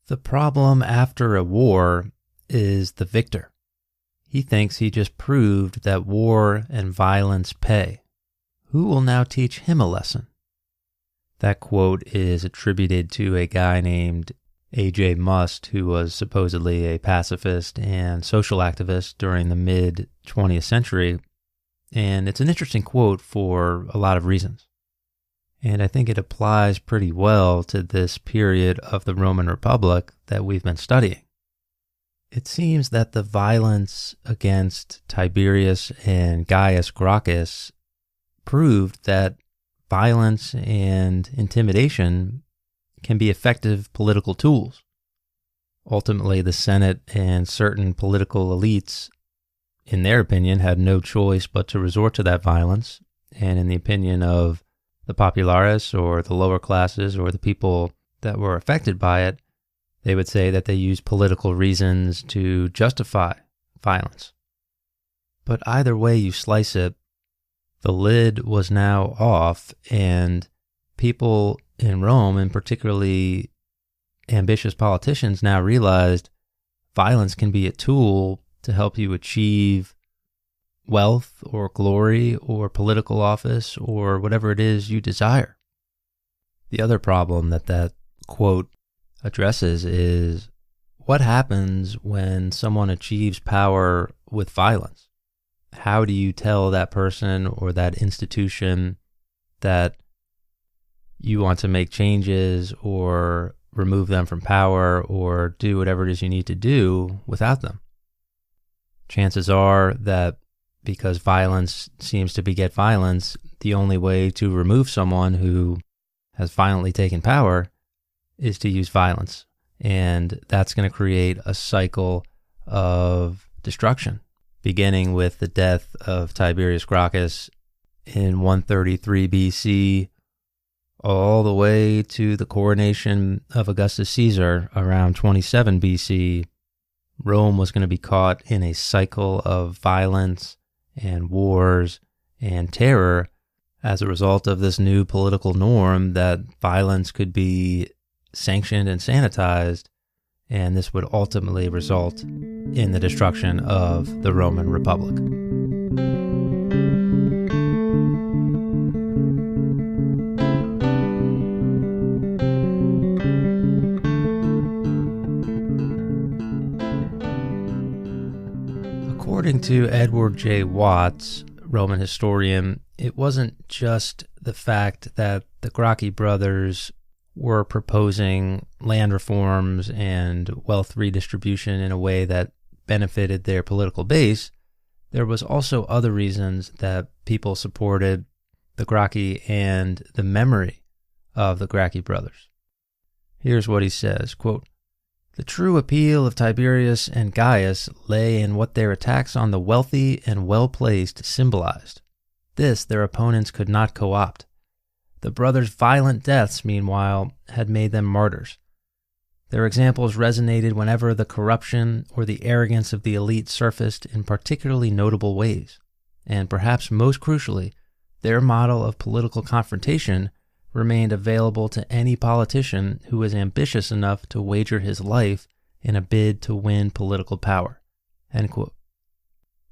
The problem after a war is the victor. He thinks he just proved that war and violence pay. Who will now teach him a lesson? That quote is attributed to a guy named A.J. Must, who was supposedly a pacifist and social activist during the mid-20th century, and it's an interesting quote for a lot of reasons. And I think it applies pretty well to this period of the Roman Republic that we've been studying. It seems that the violence against Tiberius and Gaius Gracchus proved that violence and intimidation can be effective political tools. Ultimately, the Senate and certain political elites, in their opinion, had no choice but to resort to that violence, and in the opinion of the populares or the lower classes or the people that were affected by it, they would say that they used political reasons to justify violence. But either way you slice it, the lid was now off, and people in Rome, and particularly ambitious politicians, now realized violence can be a tool to help you achieve wealth or glory or political office or whatever it is you desire. The other problem that quote addresses is what happens when someone achieves power with violence? How do you tell that person or that institution that you want to make changes or remove them from power or do whatever it is you need to do without them? Chances are that because violence seems to beget violence, the only way to remove someone who has violently taken power is to use violence. And that's going to create a cycle of destruction, beginning with the death of Tiberius Gracchus in 133 BC, all the way to the coronation of Augustus Caesar around 27 BC. Rome was going to be caught in a cycle of violence and wars and terror as a result of this new political norm that violence could be sanctioned and sanitized, and this would ultimately result in the destruction of the Roman Republic. According to Edward J. Watts, Roman historian, it wasn't just the fact that the Gracchi brothers were proposing land reforms and wealth redistribution in a way that benefited their political base. There was also other reasons that people supported the Gracchi and the memory of the Gracchi brothers. Here's what he says, quote, "The true appeal of Tiberius and Gaius lay in what their attacks on the wealthy and well-placed symbolized. This their opponents could not co-opt. The brothers' violent deaths, meanwhile, had made them martyrs. Their examples resonated whenever the corruption or the arrogance of the elite surfaced in particularly notable ways. And perhaps most crucially, their model of political confrontation remained available to any politician who was ambitious enough to wager his life in a bid to win political power." End quote.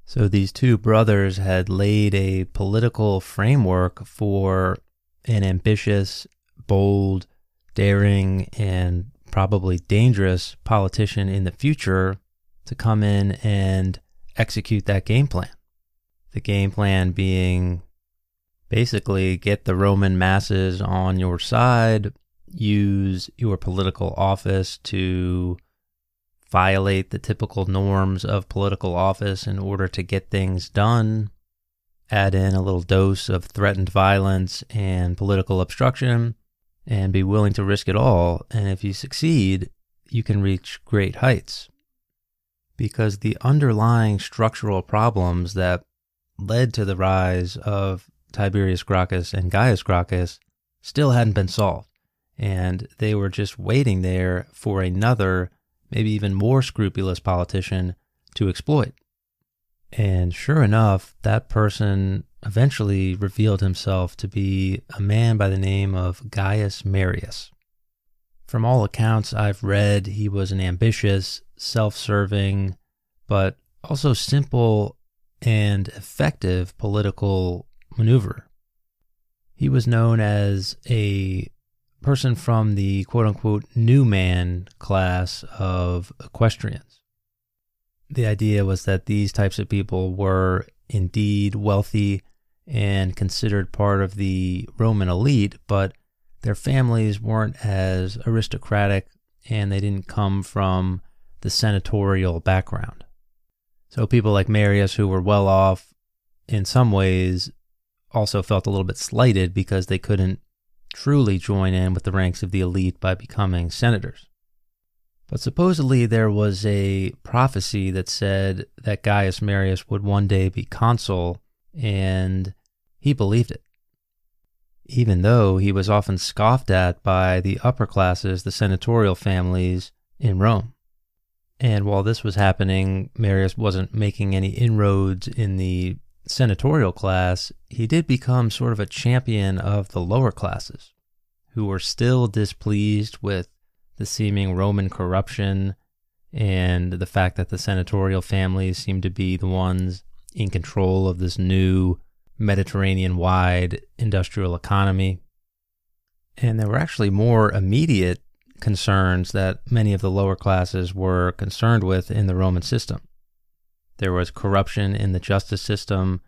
So these two brothers had laid a political framework for an ambitious, bold, daring, and probably dangerous politician in the future to come in and execute that game plan. The game plan being basically get the Roman masses on your side, use your political office to violate the typical norms of political office in order to get things done, add in a little dose of threatened violence and political obstruction, and be willing to risk it all. And if you succeed, you can reach great heights. Because the underlying structural problems that led to the rise of Tiberius Gracchus and Gaius Gracchus still hadn't been solved, and they were just waiting there for another, maybe even more scrupulous politician to exploit. And sure enough, that person eventually revealed himself to be a man by the name of Gaius Marius. From all accounts I've read, he was an ambitious, self-serving, but also simple and effective political maneuverer. He was known as a person from the quote-unquote new man class of equestrians. The idea was that these types of people were indeed wealthy and considered part of the Roman elite, but their families weren't as aristocratic and they didn't come from the senatorial background. So people like Marius, who were well off in some ways, also felt a little bit slighted because they couldn't truly join in with the ranks of the elite by becoming senators. But supposedly there was a prophecy that said that Gaius Marius would one day be consul, and he believed it, even though he was often scoffed at by the upper classes, the senatorial families in Rome. And while this was happening, Marius wasn't making any inroads in the senatorial class. He did become sort of a champion of the lower classes, who were still displeased with the seeming Roman corruption and the fact that the senatorial families seemed to be the ones in control of this new Mediterranean-wide industrial economy. And there were actually more immediate concerns that many of the lower classes were concerned with in the Roman system. There was corruption in the justice system,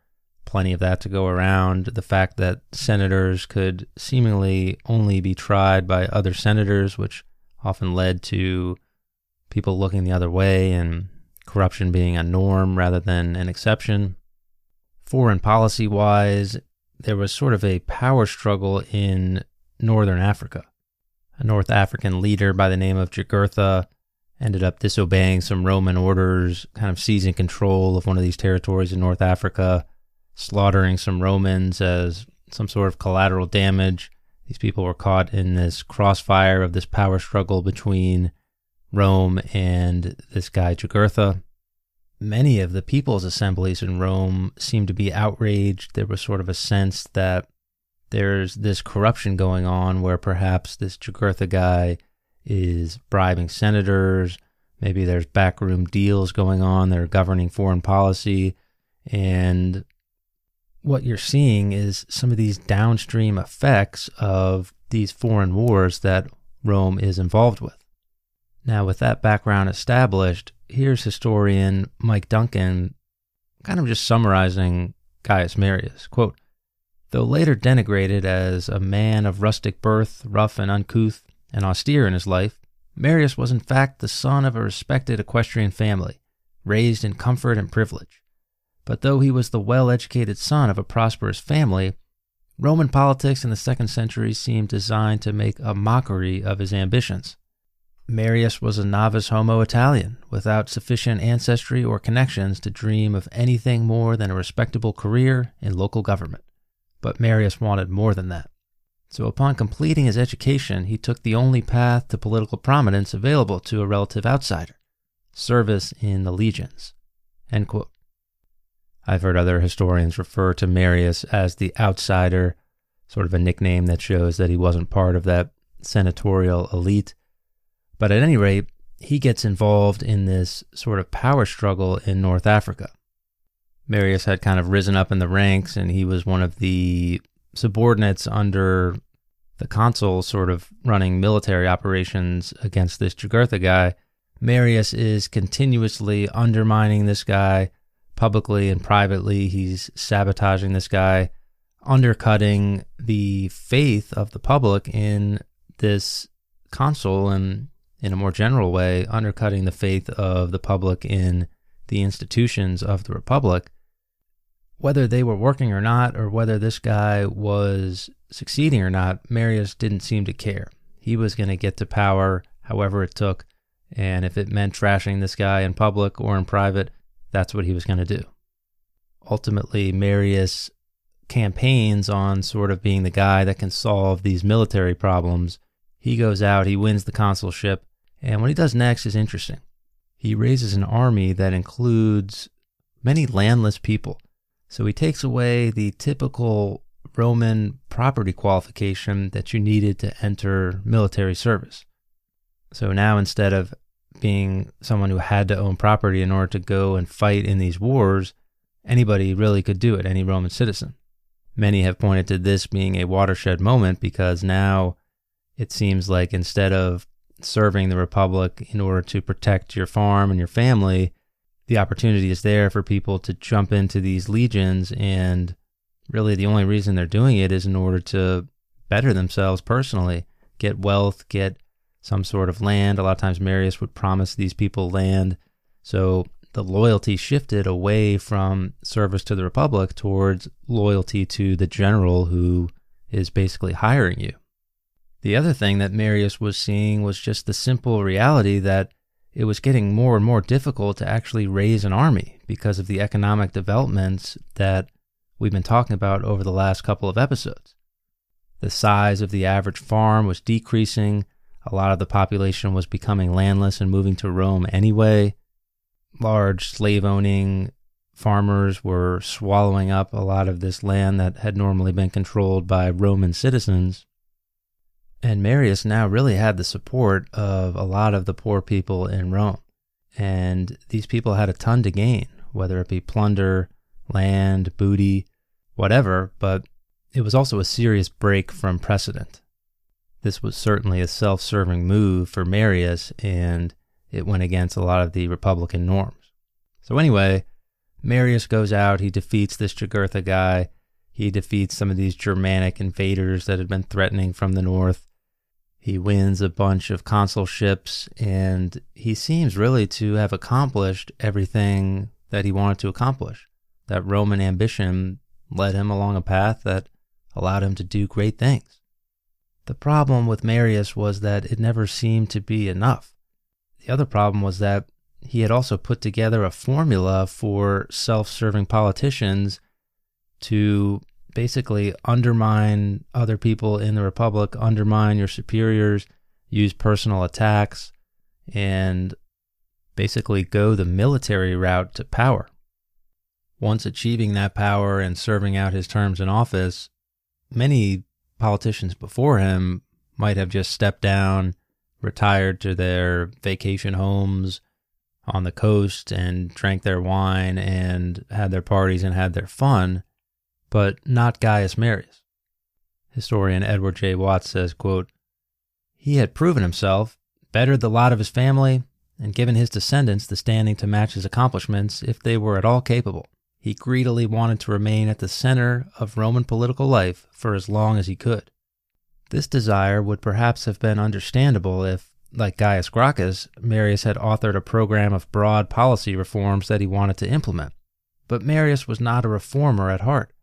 plenty of that to go around. The fact that senators could seemingly only be tried by other senators, which often led to people looking the other way and corruption being a norm rather than an exception. Foreign policy-wise, there was sort of a power struggle in northern Africa. A North African leader by the name of Jugurtha ended up disobeying some Roman orders, kind of seizing control of one of these territories in North Africa, slaughtering some Romans as some sort of collateral damage. These people were caught in this crossfire of this power struggle between Rome and this guy Jugurtha. Many of the people's assemblies in Rome seemed to be outraged. There was sort of a sense that there's this corruption going on where perhaps this Jugurtha guy is bribing senators. Maybe there's backroom deals going on. They're governing foreign policy. And what you're seeing is some of these downstream effects of these foreign wars that Rome is involved with. Now, with that background established, here's historian Mike Duncan kind of just summarizing Gaius Marius. Quote, "Though later denigrated as a man of rustic birth, rough and uncouth, and austere in his life, Marius was in fact the son of a respected equestrian family, raised in comfort and privilege. But though he was the well-educated son of a prosperous family, Roman politics in the 2nd century seemed designed to make a mockery of his ambitions. Marius was a novice Homo Italian, without sufficient ancestry or connections to dream of anything more than a respectable career in local government. But Marius wanted more than that. So upon completing his education, he took the only path to political prominence available to a relative outsider, service in the legions." End quote. I've heard other historians refer to Marius as the outsider, sort of a nickname that shows that he wasn't part of that senatorial elite. But at any rate, he gets involved in this sort of power struggle in North Africa. Marius had kind of risen up in the ranks, and he was one of the subordinates under the consul, sort of running military operations against this Jugurtha guy. Marius is continuously undermining this guy publicly and privately. He's sabotaging this guy, undercutting the faith of the public in this consul, and in a more general way, undercutting the faith of the public in the institutions of the Republic. Whether they were working or not, or whether this guy was succeeding or not, Marius didn't seem to care. He was going to get to power however it took, and if it meant trashing this guy in public or in private, that's what he was going to do. Ultimately, Marius campaigns on sort of being the guy that can solve these military problems. He goes out, he wins the consulship, and what he does next is interesting. He raises an army that includes many landless people. So he takes away the typical Roman property qualification that you needed to enter military service. So now instead of being someone who had to own property in order to go and fight in these wars, anybody really could do it, any Roman citizen. Many have pointed to this being a watershed moment because now it seems like instead of serving the Republic in order to protect your farm and your family, the opportunity is there for people to jump into these legions, and really the only reason they're doing it is in order to better themselves personally, get wealth, get some sort of land. A lot of times Marius would promise these people land. So the loyalty shifted away from service to the Republic towards loyalty to the general who is basically hiring you. The other thing that Marius was seeing was just the simple reality that it was getting more and more difficult to actually raise an army because of the economic developments that we've been talking about over the last couple of episodes. The size of the average farm was decreasing. A lot of the population was becoming landless and moving to Rome anyway. Large slave-owning farmers were swallowing up a lot of this land that had normally been controlled by Roman citizens. And Marius now really had the support of a lot of the poor people in Rome. And these people had a ton to gain, whether it be plunder, land, booty, whatever, but it was also a serious break from precedent. This was certainly a self-serving move for Marius, and it went against a lot of the Republican norms. So anyway, Marius goes out, he defeats this Jugurtha guy, he defeats some of these Germanic invaders that had been threatening from the north. He wins a bunch of consulships, and he seems really to have accomplished everything that he wanted to accomplish. That Roman ambition led him along a path that allowed him to do great things. The problem with Marius was that it never seemed to be enough. The other problem was that he had also put together a formula for self-serving politicians to basically undermine other people in the Republic, undermine your superiors, use personal attacks, and basically go the military route to power. Once achieving that power and serving out his terms in office, many politicians before him might have just stepped down, retired to their vacation homes on the coast and drank their wine and had their parties and had their fun, but not Gaius Marius. Historian Edward J. Watts says, quote, "He had proven himself, bettered the lot of his family, and given his descendants the standing to match his accomplishments if they were at all capable. He greedily wanted to remain at the center of Roman political life for as long as he could. This desire would perhaps have been understandable if, like Gaius Gracchus, Marius had authored a program of broad policy reforms that he wanted to implement. But Marius was not a reformer at heart.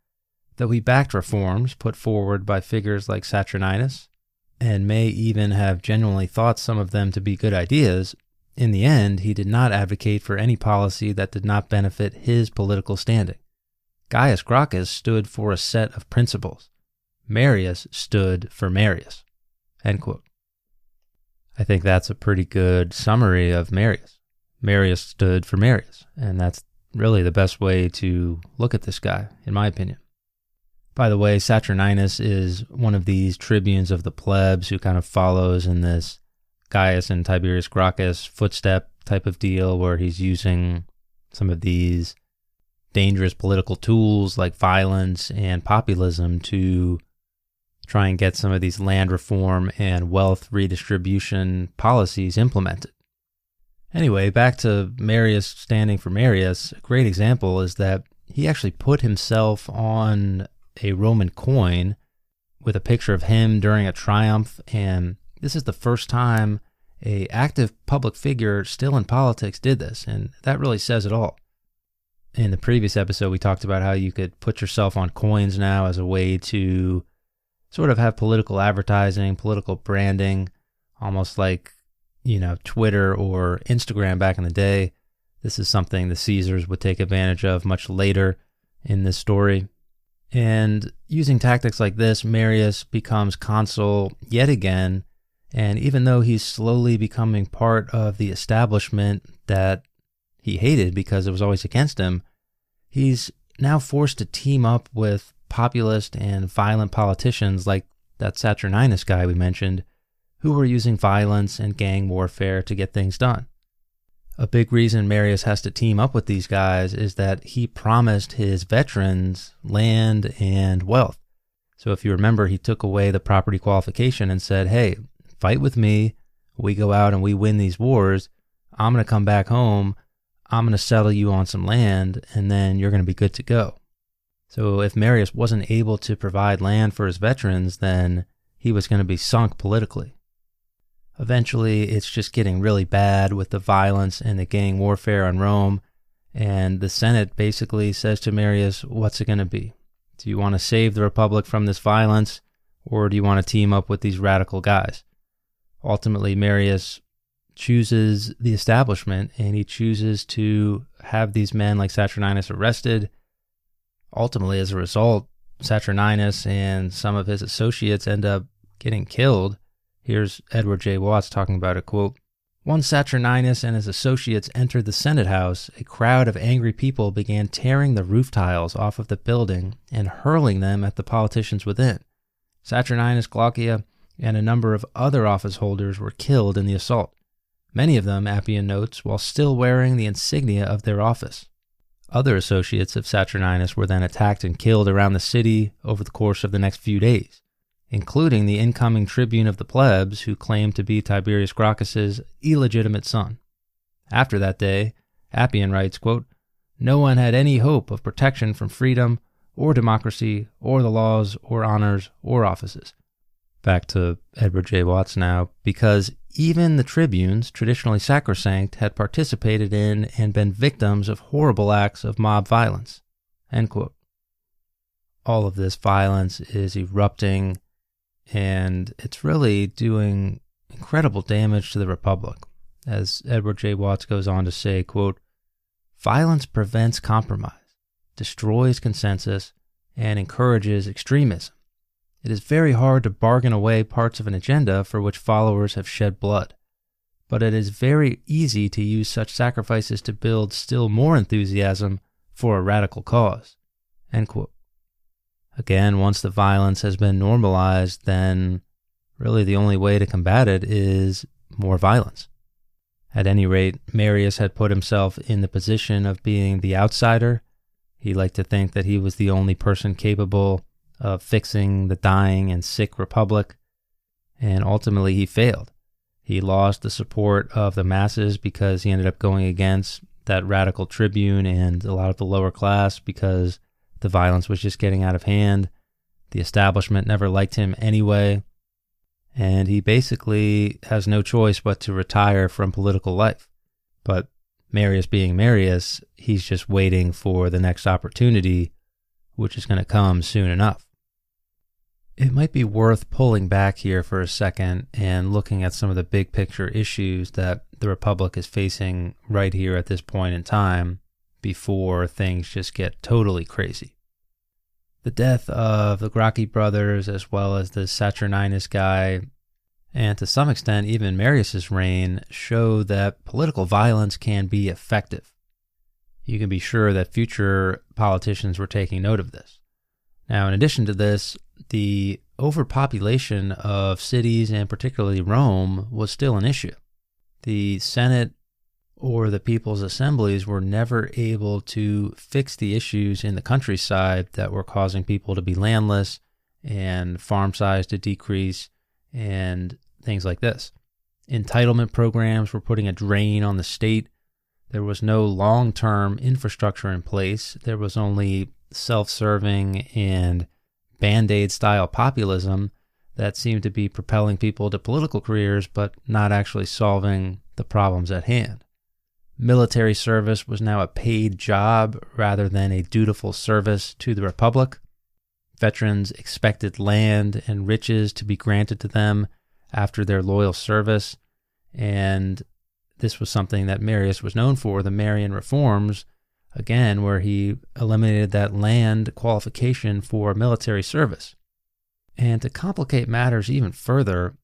Though he backed reforms put forward by figures like Saturninus, and may even have genuinely thought some of them to be good ideas, in the end he did not advocate for any policy that did not benefit his political standing. Gaius Gracchus stood for a set of principles. Marius stood for Marius." End quote. I think that's a pretty good summary of Marius. Marius stood for Marius, and that's really the best way to look at this guy, in my opinion. By the way, Saturninus is one of these tribunes of the plebs who kind of follows in this Gaius and Tiberius Gracchus footstep type of deal, where he's using some of these dangerous political tools like violence and populism to try and get some of these land reform and wealth redistribution policies implemented. Anyway, back to Marius standing for Marius. A great example is that he actually put himself on a Roman coin with a picture of him during a triumph, and this is the first time an active public figure still in politics did this, and that really says it all. In the previous episode, we talked about how you could put yourself on coins now as a way to sort of have political advertising, political branding, almost like, Twitter or Instagram back in the day. This is something the Caesars would take advantage of much later in this story. And using tactics like this, Marius becomes consul yet again, and even though he's slowly becoming part of the establishment that he hated because it was always against him, he's now forced to team up with populist and violent politicians like that Saturninus guy we mentioned, who were using violence and gang warfare to get things done. A big reason Marius has to team up with these guys is that he promised his veterans land and wealth. So if you remember, he took away the property qualification and said, hey, fight with me, we go out and we win these wars, I'm going to come back home, I'm going to settle you on some land, and then you're going to be good to go. So if Marius wasn't able to provide land for his veterans, then he was going to be sunk politically. Eventually, it's just getting really bad with the violence and the gang warfare on Rome, and the Senate basically says to Marius, what's it going to be? Do you want to save the Republic from this violence, or do you want to team up with these radical guys? Ultimately, Marius chooses the establishment, and he chooses to have these men like Saturninus arrested. Ultimately, as a result, Saturninus and some of his associates end up getting killed. Here's Edward J. Watts talking about it, quote, "Once Saturninus and his associates entered the Senate House, a crowd of angry people began tearing the roof tiles off of the building and hurling them at the politicians within. Saturninus, Glaucia, and a number of other office holders were killed in the assault. Many of them, Appian notes, while still wearing the insignia of their office. Other associates of Saturninus were then attacked and killed around the city over the course of the next few days, including the incoming tribune of the plebs who claimed to be Tiberius Gracchus's illegitimate son. After that day, Appian writes, quote, no one had any hope of protection from freedom or democracy or the laws or honors or offices." Back to Edward J. Watts now, because even the tribunes, traditionally sacrosanct, had participated in and been victims of horrible acts of mob violence. End quote. All of this violence is erupting, and it's really doing incredible damage to the Republic. As Edward J. Watts goes on to say, quote, "Violence prevents compromise, destroys consensus, and encourages extremism. It is very hard to bargain away parts of an agenda for which followers have shed blood, but it is very easy to use such sacrifices to build still more enthusiasm for a radical cause." End quote. Again, once the violence has been normalized, then really the only way to combat it is more violence. At any rate, Marius had put himself in the position of being the outsider. He liked to think that he was the only person capable of fixing the dying and sick Republic, and ultimately he failed. He lost the support of the masses because he ended up going against that radical tribune and a lot of the lower class because the violence was just getting out of hand. The establishment never liked him anyway, and he basically has no choice but to retire from political life. But Marius being Marius, he's just waiting for the next opportunity, which is going to come soon enough. It might be worth pulling back here for a second and looking at some of the big picture issues that the Republic is facing right here at this point in time before things just get totally crazy. The death of the Gracchi brothers, as well as the Saturninus guy, and to some extent even Marius's reign, show that political violence can be effective. You can be sure that future politicians were taking note of this. Now, in addition to this, the overpopulation of cities, and particularly Rome, was still an issue. The Senate or the people's assemblies were never able to fix the issues in the countryside that were causing people to be landless and farm size to decrease and things like this. Entitlement programs were putting a drain on the state. There was no long-term infrastructure in place. There was only self-serving and Band-Aid style populism that seemed to be propelling people to political careers, but not actually solving the problems at hand. Military service was now a paid job rather than a dutiful service to the Republic. Veterans expected land and riches to be granted to them after their loyal service, and this was something that Marius was known for, the Marian reforms, again, where he eliminated that land qualification for military service. And to complicate matters even further,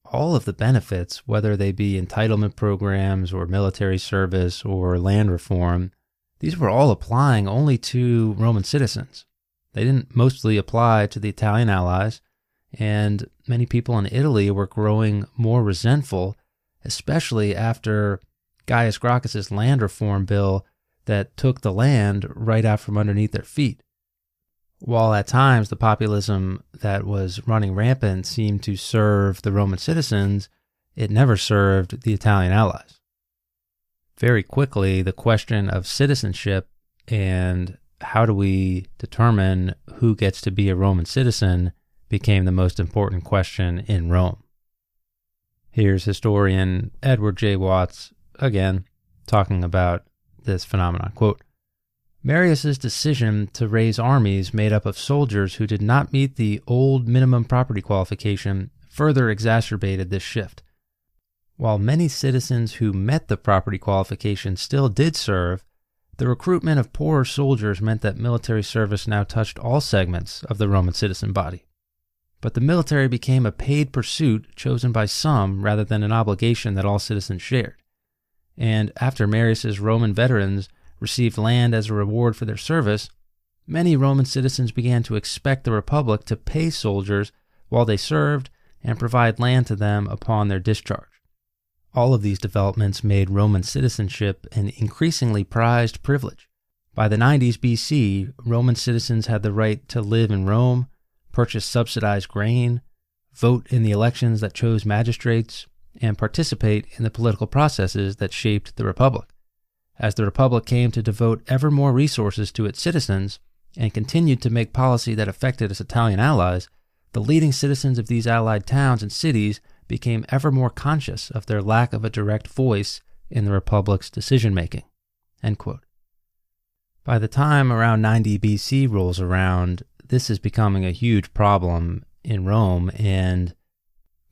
all of the benefits, whether they be entitlement programs or military service or land reform, these were all applying only to Roman citizens. They didn't mostly apply to the Italian allies, and many people in Italy were growing more resentful, especially after Gaius Gracchus's land reform bill that took the land right out from underneath their feet. While at times the populism that was running rampant seemed to serve the Roman citizens, it never served the Italian allies. Very quickly, the question of citizenship and how do we determine who gets to be a Roman citizen became the most important question in Rome. Here's historian Edward J. Watts, again, talking about this phenomenon. Quote, Marius's decision to raise armies made up of soldiers who did not meet the old minimum property qualification further exacerbated this shift. While many citizens who met the property qualification still did serve, the recruitment of poorer soldiers meant that military service now touched all segments of the Roman citizen body. But the military became a paid pursuit chosen by some rather than an obligation that all citizens shared. And after Marius's Roman veterans received land as a reward for their service, many Roman citizens began to expect the Republic to pay soldiers while they served and provide land to them upon their discharge. All of these developments made Roman citizenship an increasingly prized privilege. By the 90s BC, Roman citizens had the right to live in Rome, purchase subsidized grain, vote in the elections that chose magistrates, and participate in the political processes that shaped the Republic. As the Republic came to devote ever more resources to its citizens and continued to make policy that affected its Italian allies, the leading citizens of these allied towns and cities became ever more conscious of their lack of a direct voice in the Republic's decision-making. End quote. By the time around 90 BC rolls around, this is becoming a huge problem in Rome, and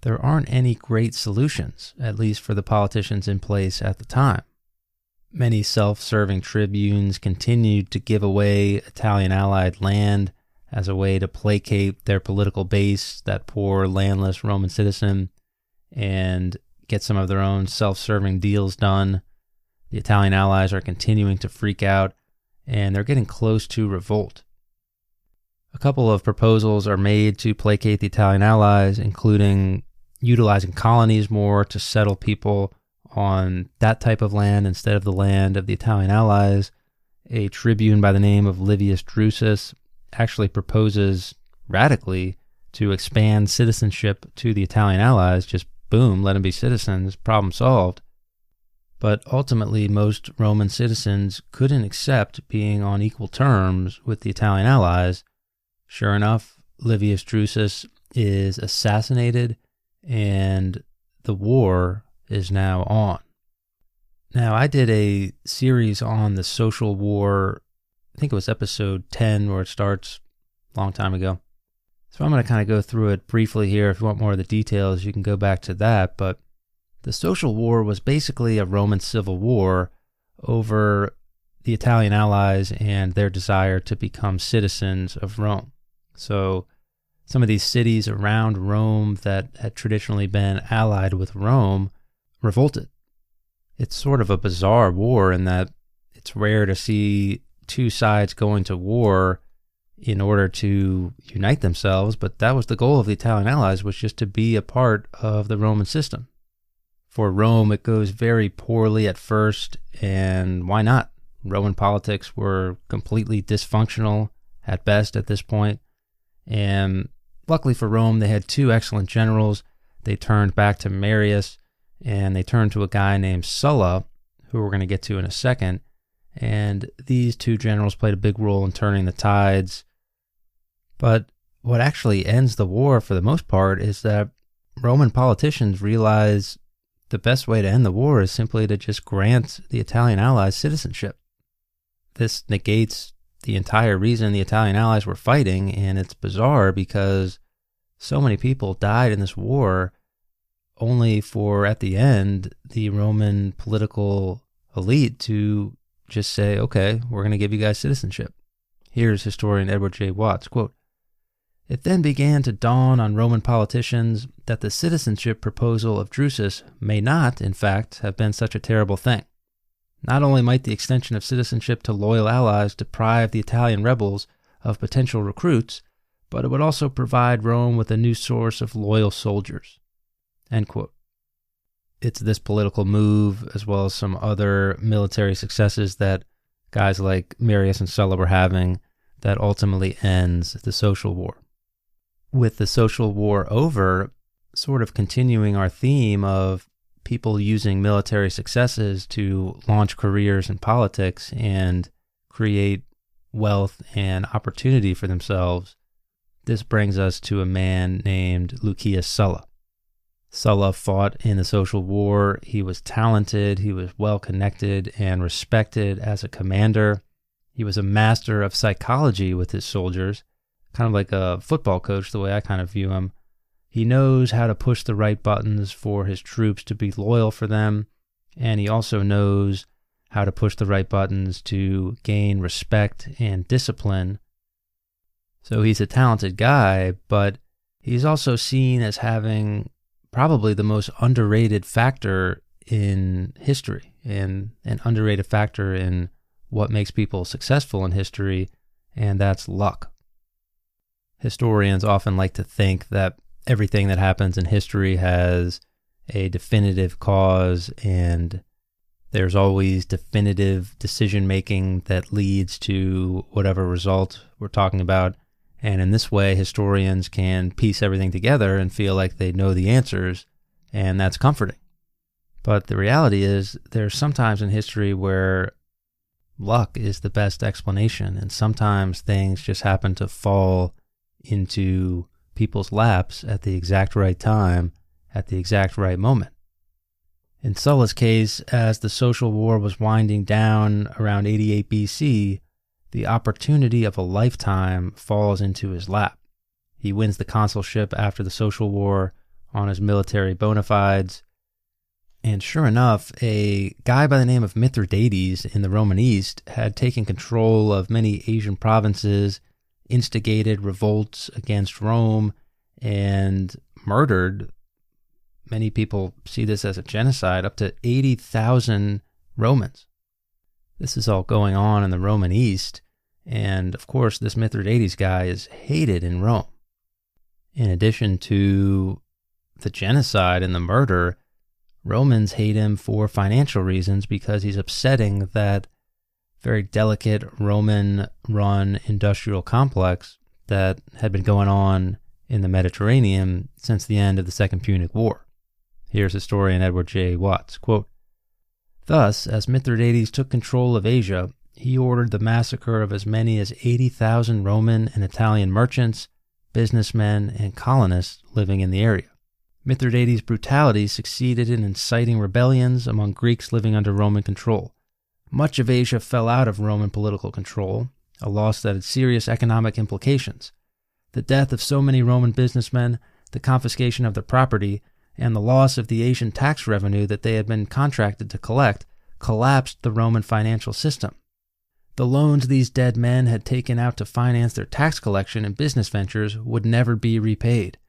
there aren't any great solutions, at least for the politicians in place at the time. Many self-serving tribunes continued to give away Italian allied land as a way to placate their political base, that poor landless Roman citizen, and get some of their own self-serving deals done. The Italian allies are continuing to freak out, and they're getting close to revolt. A couple of proposals are made to placate the Italian allies, including utilizing colonies more to settle people on that type of land instead of the land of the Italian allies. A tribune by the name of Livius Drusus actually proposes radically to expand citizenship to the Italian allies. Just boom, let them be citizens, problem solved. But ultimately, most Roman citizens couldn't accept being on equal terms with the Italian allies. Sure enough, Livius Drusus is assassinated, and the war is now on. Now, I did a series on the social war, I think it was episode 10 where it starts, a long time ago. So I'm going to kind of go through it briefly here. If you want more of the details, you can go back to that. But the social war was basically a Roman civil war over the Italian allies and their desire to become citizens of Rome. So some of these cities around Rome that had traditionally been allied with Rome revolted. It's sort of a bizarre war in that it's rare to see two sides going to war in order to unite themselves, but that was the goal of the Italian allies, was just to be a part of the Roman system. For Rome, it goes very poorly at first, and why not? Roman politics were completely dysfunctional at best at this point, and luckily for Rome, they had two excellent generals. They turned back to Marius, and they turned to a guy named Sulla, who we're going to get to in a second. And these two generals played a big role in turning the tides. But what actually ends the war for the most part is that Roman politicians realize the best way to end the war is simply to just grant the Italian allies citizenship. This negates the entire reason the Italian allies were fighting, and it's bizarre because so many people died in this war only for, at the end, the Roman political elite to just say, okay, we're going to give you guys citizenship. Here's historian Edward J. Watts, quote, "It then began to dawn on Roman politicians that the citizenship proposal of Drusus may not, in fact, have been such a terrible thing. Not only might the extension of citizenship to loyal allies deprive the Italian rebels of potential recruits, but it would also provide Rome with a new source of loyal soldiers." End quote. It's this political move, as well as some other military successes that guys like Marius and Sulla were having, that ultimately ends the social war. With the social war over, sort of continuing our theme of people using military successes to launch careers in politics and create wealth and opportunity for themselves, this brings us to a man named Lucius Sulla. Sulla fought in the social war. He was talented, he was well-connected and respected as a commander. He was a master of psychology with his soldiers, kind of like a football coach, the way I kind of view him. He knows how to push the right buttons for his troops to be loyal for them, and he also knows how to push the right buttons to gain respect and discipline. So he's a talented guy, but he's also seen as having probably the most underrated factor in history, and an underrated factor in what makes people successful in history, and that's luck. Historians often like to think that everything that happens in history has a definitive cause, and there's always definitive decision-making that leads to whatever result we're talking about. And in this way, historians can piece everything together and feel like they know the answers, and that's comforting. But the reality is, there's sometimes in history where luck is the best explanation, and sometimes things just happen to fall into people's laps at the exact right time, at the exact right moment. In Sulla's case, as the social war was winding down around 88 BC, the opportunity of a lifetime falls into his lap. He wins the consulship after the social war on his military bona fides, and sure enough, a guy by the name of Mithridates in the Roman East had taken control of many Asian provinces, instigated revolts against Rome, and murdered, many people see this as a genocide, up to 80,000 Romans. This is all going on in the Roman East, and of course this Mithridates guy is hated in Rome. In addition to the genocide and the murder, Romans hate him for financial reasons because he's upsetting that very delicate Roman-run industrial complex that had been going on in the Mediterranean since the end of the Second Punic War. Here's historian Edward J. Watts, quote, "Thus, as Mithridates took control of Asia, he ordered the massacre of as many as 80,000 Roman and Italian merchants, businessmen, and colonists living in the area. Mithridates' brutality succeeded in inciting rebellions among Greeks living under Roman control. Much of Asia fell out of Roman political control, a loss that had serious economic implications. The death of so many Roman businessmen, the confiscation of their property, and the loss of the Asian tax revenue that they had been contracted to collect collapsed the Roman financial system. The loans these dead men had taken out to finance their tax collection and business ventures would never be repaid.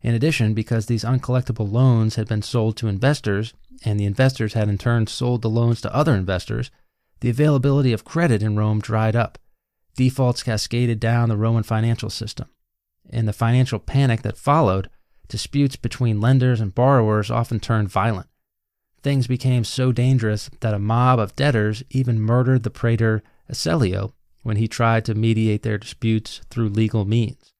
In addition, because these uncollectible loans had been sold to investors, and the investors had in turn sold the loans to other investors, the availability of credit in Rome dried up. Defaults cascaded down the Roman financial system. In the financial panic that followed, disputes between lenders and borrowers often turned violent. Things became so dangerous that a mob of debtors even murdered the praetor Accelio when he tried to mediate their disputes through legal means.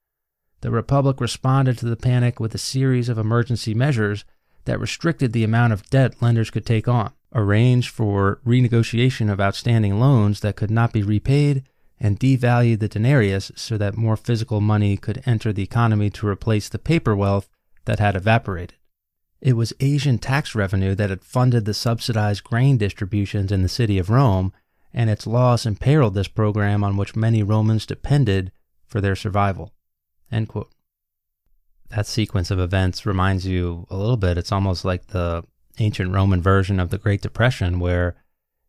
The Republic responded to the panic with a series of emergency measures that restricted the amount of debt lenders could take on, arranged for renegotiation of outstanding loans that could not be repaid, and devalued the denarius so that more physical money could enter the economy to replace the paper wealth that had evaporated. It was Asian tax revenue that had funded the subsidized grain distributions in the city of Rome, and its loss imperiled this program on which many Romans depended for their survival." End quote. That sequence of events reminds you a little bit, it's almost like the ancient Roman version of the Great Depression, where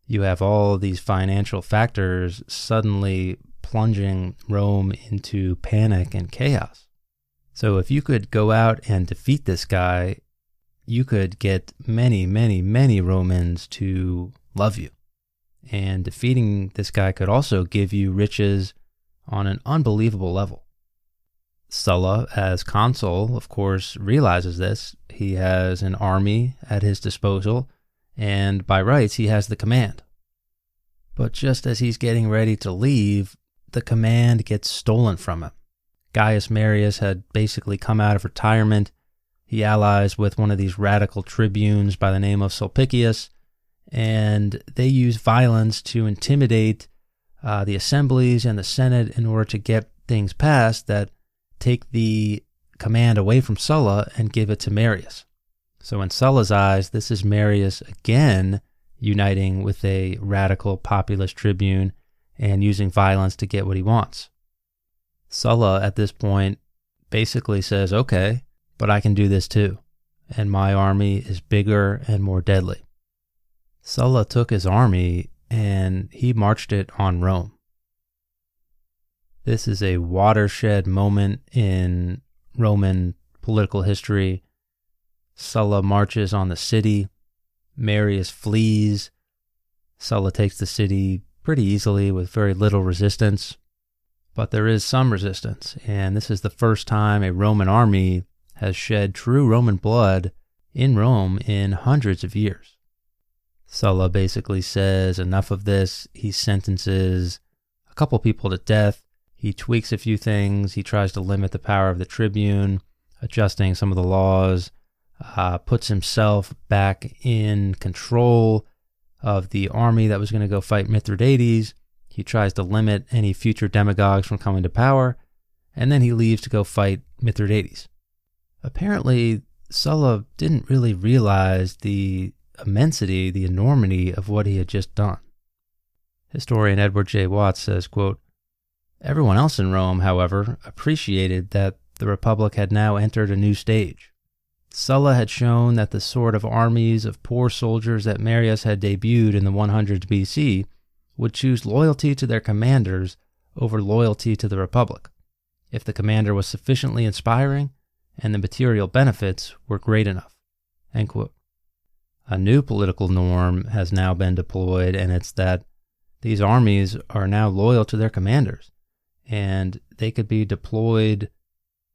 you have all these financial factors suddenly plunging Rome into panic and chaos. So if you could go out and defeat this guy, you could get many, many, many Romans to love you. And defeating this guy could also give you riches on an unbelievable level. Sulla, as consul, of course, realizes this. He has an army at his disposal, and by rights, he has the command. But just as he's getting ready to leave, the command gets stolen from him. Gaius Marius had basically come out of retirement. He allies with one of these radical tribunes by the name of Sulpicius, and they use violence to intimidate the assemblies and the Senate in order to get things passed that take the command away from Sulla and give it to Marius. So in Sulla's eyes, this is Marius again uniting with a radical populist tribune and using violence to get what he wants. Sulla at this point basically says, okay, but I can do this too, and my army is bigger and more deadly. Sulla took his army and he marched it on Rome. This is a watershed moment in Roman political history. Sulla marches on the city. Marius flees. Sulla takes the city pretty easily with very little resistance. But there is some resistance, and this is the first time a Roman army has shed true Roman blood in Rome in hundreds of years. Sulla basically says enough of this. He sentences a couple people to death. He tweaks a few things. He tries to limit the power of the tribune, adjusting some of the laws, puts himself back in control of the army that was going to go fight Mithridates. He tries to limit any future demagogues from coming to power, and then he leaves to go fight Mithridates. Apparently, Sulla didn't really realize the immensity, the enormity of what he had just done. Historian Edward J. Watts says, quote, "Everyone else in Rome, however, appreciated that the Republic had now entered a new stage. Sulla had shown that the sort of armies of poor soldiers that Marius had debuted in the 100s BC would choose loyalty to their commanders over loyalty to the Republic, if the commander was sufficiently inspiring and the material benefits were great enough." End quote. A new political norm has now been deployed, and it's that these armies are now loyal to their commanders, and they could be deployed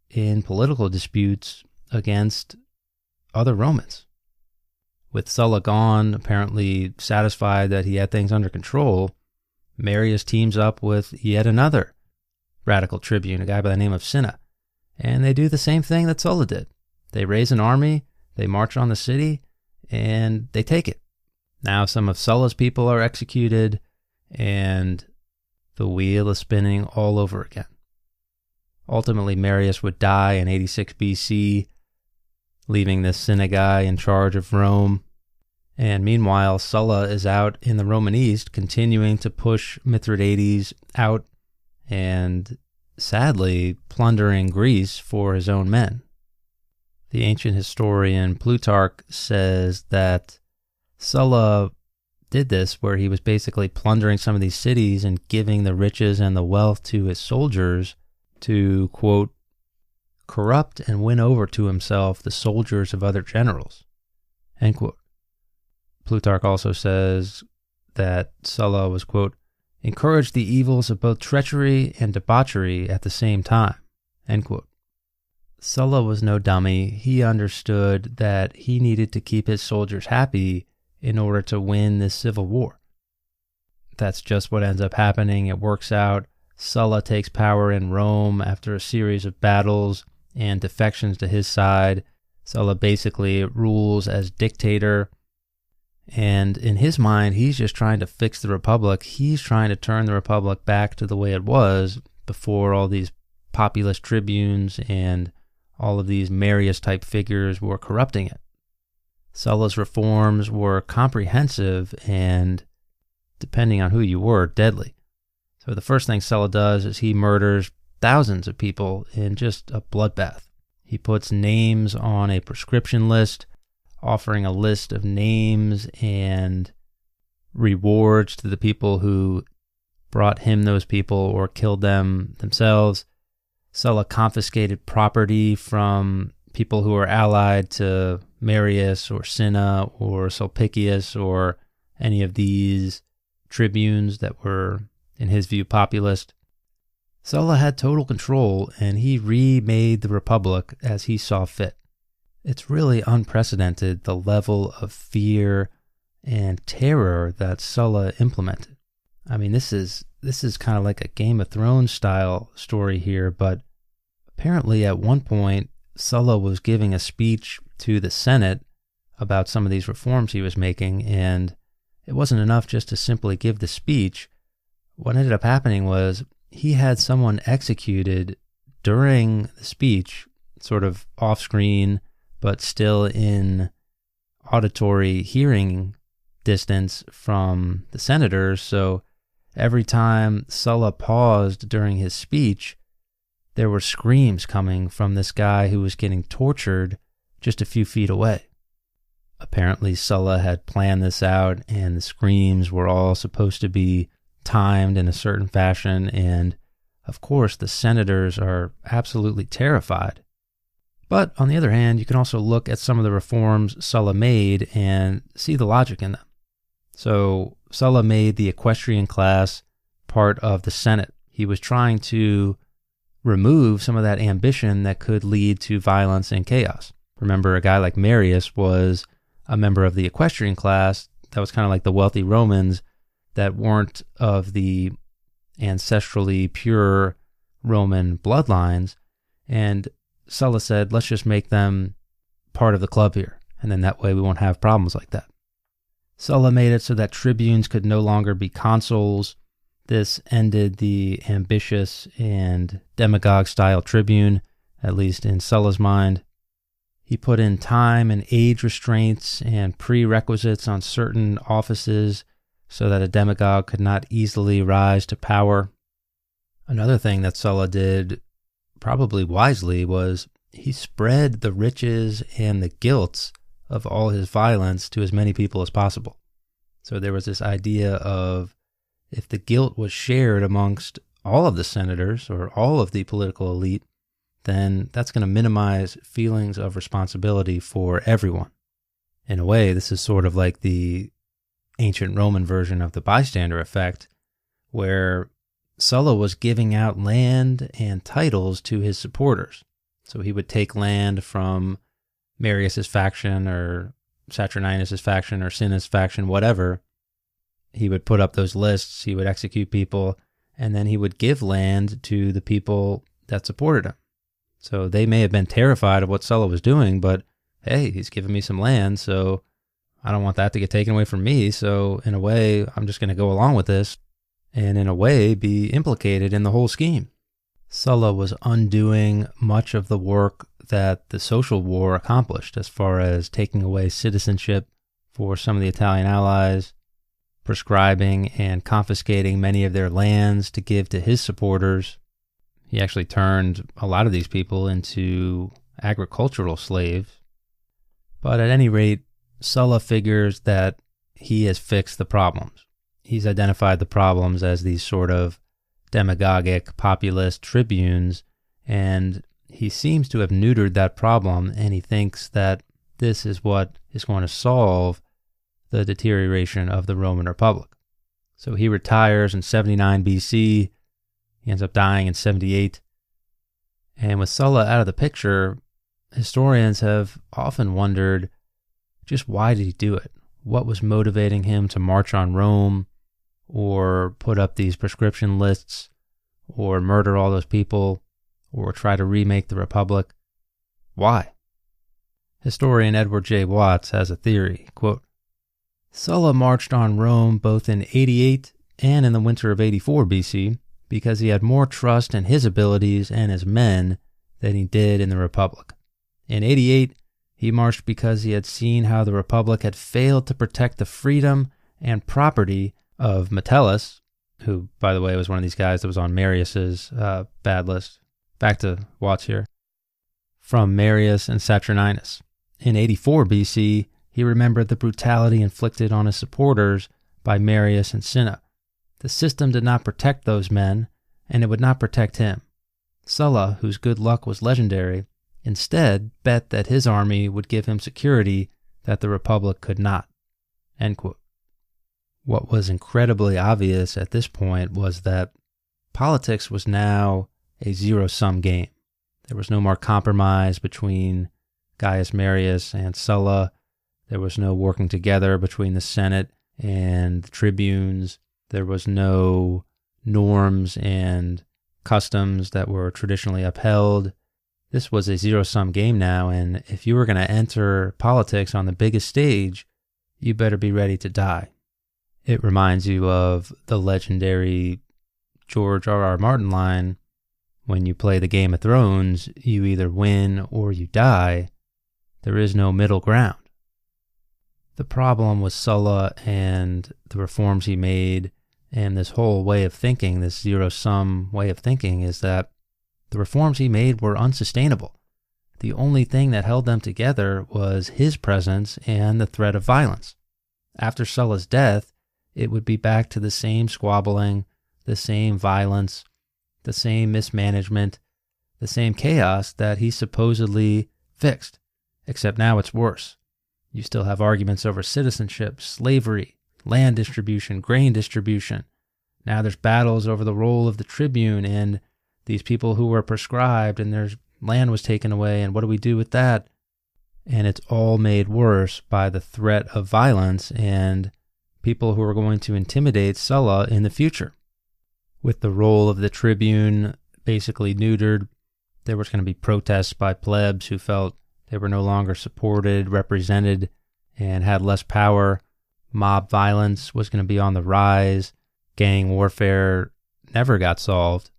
in political disputes against other Romans. With Sulla gone, apparently satisfied that he had things under control, Marius teams up with yet another radical tribune, a guy by the name of Cinna, and they do the same thing that Sulla did. They raise an army, they march on the city, and they take it. Now some of Sulla's people are executed, and the wheel is spinning all over again. Ultimately, Marius would die in 86 BC, leaving this Cinna guy in charge of Rome. And meanwhile, Sulla is out in the Roman East, continuing to push Mithridates out and, sadly, plundering Greece for his own men. The ancient historian Plutarch says that Sulla did this where he was basically plundering some of these cities and giving the riches and the wealth to his soldiers to, quote, corrupt and win over to himself the soldiers of other generals, end quote. Plutarch also says that Sulla was, quote, encouraged the evils of both treachery and debauchery at the same time, end quote. Sulla was no dummy. He understood that he needed to keep his soldiers happy in order to win this civil war. That's just what ends up happening. It works out. Sulla takes power in Rome after a series of battles and defections to his side. Sulla basically rules as dictator. And in his mind, he's just trying to fix the Republic. He's trying to turn the Republic back to the way it was before all these populist tribunes and all of these Marius-type figures were corrupting it. Sulla's reforms were comprehensive and, depending on who you were, deadly. So the first thing Sulla does is he murders thousands of people in just a bloodbath. He puts names on a prescription list, offering a list of names and rewards to the people who brought him those people or killed them themselves. Sulla confiscated property from people who were allied to Marius or Cinna or Sulpicius or any of these tribunes that were, in his view, populist. Sulla had total control, and he remade the Republic as he saw fit. It's really unprecedented, the level of fear and terror that Sulla implemented. I mean, this is kind of like a Game of Thrones style story here, but apparently at one point, Sulla was giving a speech to the Senate about some of these reforms he was making, and it wasn't enough just to simply give the speech. What ended up happening was he had someone executed during the speech, sort of off-screen, but still in auditory hearing distance from the senators. So every time Sulla paused during his speech, there were screams coming from this guy who was getting tortured just a few feet away. Apparently Sulla had planned this out, and the screams were all supposed to be timed in a certain fashion, and of course the senators are absolutely terrified. But on the other hand, you can also look at some of the reforms Sulla made and see the logic in them. So Sulla made the equestrian class part of the Senate. He was trying to remove some of that ambition that could lead to violence and chaos. Remember, a guy like Marius was a member of the equestrian class that was kind of like the wealthy Romans that weren't of the ancestrally pure Roman bloodlines. And Sulla said, let's just make them part of the club here, and then that way we won't have problems like that. Sulla made it so that tribunes could no longer be consuls. This ended the ambitious and demagogue-style tribune, at least in Sulla's mind. He put in time and age restraints and prerequisites on certain offices so that a demagogue could not easily rise to power. Another thing that Sulla did, probably wisely, was he spread the riches and the guilt of all his violence to as many people as possible. So there was this idea of, if the guilt was shared amongst all of the senators or all of the political elite, then that's going to minimize feelings of responsibility for everyone. In a way, this is sort of like the ancient Roman version of the bystander effect, where Sulla was giving out land and titles to his supporters. So he would take land from Marius's faction or Saturninus's faction or Cinna's faction, whatever. He would put up those lists, he would execute people, and then he would give land to the people that supported him. So they may have been terrified of what Sulla was doing, but hey, he's giving me some land, so I don't want that to get taken away from me. So in a way, I'm just going to go along with this and in a way be implicated in the whole scheme. Sulla was undoing much of the work that the social war accomplished, as far as taking away citizenship for some of the Italian allies, prescribing and confiscating many of their lands to give to his supporters. He actually turned a lot of these people into agricultural slaves. But at any rate, Sulla figures that he has fixed the problems. He's identified the problems as these sort of demagogic populist tribunes, and he seems to have neutered that problem, and he thinks that this is what is going to solve the deterioration of the Roman Republic. So he retires in 79 BC. He ends up dying in 78. And with Sulla out of the picture, historians have often wondered, just why did he do it? What was motivating him to march on Rome, or put up these proscription lists, or murder all those people, or try to remake the Republic? Why? Historian Edward J. Watts has a theory, quote, Sulla marched on Rome both in 88 and in the winter of 84 BC because he had more trust in his abilities and his men than he did in the Republic. In 88, he marched because he had seen how the Republic had failed to protect the freedom and property of Metellus, who, by the way, was one of these guys that was on Marius's bad list. Back to Watts here. From Marius and Saturninus. In 84 BC, he remembered the brutality inflicted on his supporters by Marius and Cinna. The system did not protect those men, and it would not protect him. Sulla, whose good luck was legendary, instead bet that his army would give him security that the Republic could not. End quote. What was incredibly obvious at this point was that Politics was now a zero-sum game. There was no more compromise between Gaius Marius and Sulla. There was no working together between the Senate and the tribunes. There was no norms and customs that were traditionally upheld. This was a zero-sum game now, and if you were going to enter politics on the biggest stage, you better be ready to die. It reminds you of the legendary George R.R. Martin line, when you play the Game of Thrones, you either win or you die. There is no middle ground. The problem with Sulla and the reforms he made and this whole way of thinking, this zero-sum way of thinking, is that the reforms he made were unsustainable. The only thing that held them together was his presence and the threat of violence. After Sulla's death, it would be back to the same squabbling, the same violence, the same mismanagement, the same chaos that he supposedly fixed, except now it's worse. You still have arguments over citizenship, slavery, land distribution, grain distribution. Now there's battles over the role of the tribune and these people who were proscribed, and their land was taken away, and what do we do with that? And it's all made worse by the threat of violence and people who are going to intimidate Sulla in the future. With the role of the tribune basically neutered, there was going to be protests by plebs who felt they were no longer supported, represented, and had less power. Mob violence was going to be on the rise. Gang warfare never got solved.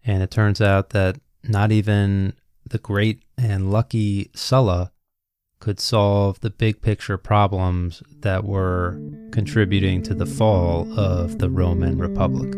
And it turns out that not even the great and lucky Sulla could solve the big picture problems that were contributing to the fall of the Roman Republic.